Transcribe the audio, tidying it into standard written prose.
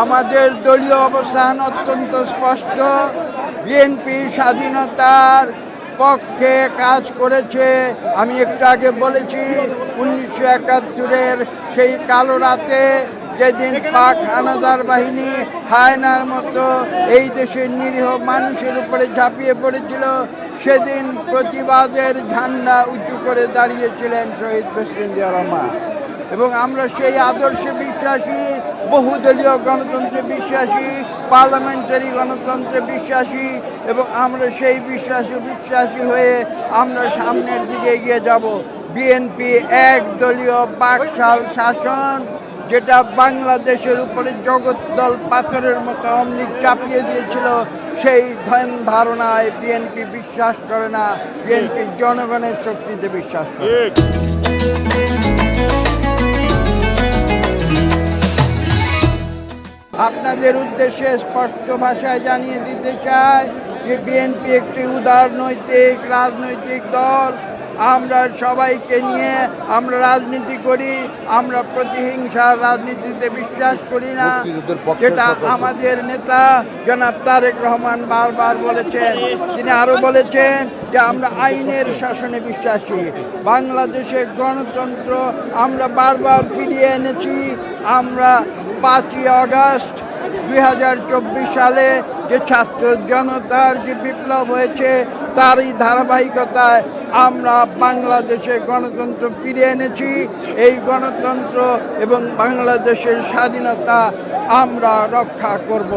আমাদের দলীয় অবস্থান অত্যন্ত স্পষ্ট। বিএনপি স্বাধীনতার পক্ষে কাজ করেছে। আমি একটু আগে বলেছি 1971-এর সেই কালো রাতে যেদিন পাক হানাদার বাহিনী হায়নার মতো এই দেশের নিরীহ মানুষের উপরে ঝাঁপিয়ে পড়েছিল, সেদিন প্রতিবাদের ঝান্ডা উঁচু করে দাঁড়িয়েছিলেন শহীদ প্রেসিডেন্ট জিয়া রহমান। এবং আমরা সেই আদর্শে বিশ্বাসী, বহুদলীয় গণতন্ত্রে বিশ্বাসী, পার্লামেন্টারি গণতন্ত্রে বিশ্বাসী, এবং আমরা সেই বিশ্বাসী হয়ে আমরা সামনের দিকে এগিয়ে যাব। বিএনপি একদলীয় বাকশাল শাসন, যেটা বাংলাদেশের উপরে জগদ্দল পাথরের মতো অমনি চাপিয়ে দিয়েছিল, সেই ধারণায় বিএনপি বিশ্বাস করে না। বিএনপি জনগণের শক্তিতে বিশ্বাস করে। আপনাদের উদ্দেশ্যে স্পষ্ট ভাষায় জানিয়ে দিতে চাই যে বিএনপি একটি উদারনৈতিক রাজনৈতিক দল। আমরা সবাইকে নিয়ে আমরা রাজনীতি করি। আমরা প্রতিহিংসার রাজনীতিতে বিশ্বাস করি না, যেটা আমাদের নেতা জনাব তারেক রহমান বারবার বলেছেন। তিনি আরো বলেছেন যে আমরা আইনের শাসনে বিশ্বাসী। বাংলাদেশের গণতন্ত্র আমরা বারবার ফিরিয়ে এনেছি। আমরা 5ই আগস্ট 2024 সালে যে ছাত্র জনতার যে বিপ্লব হয়েছে, তারই ধারাবাহিকতায় আমরা বাংলাদেশে গণতন্ত্র ফিরিয়ে এনেছি। এই গণতন্ত্র এবং বাংলাদেশের স্বাধীনতা আমরা রক্ষা করব।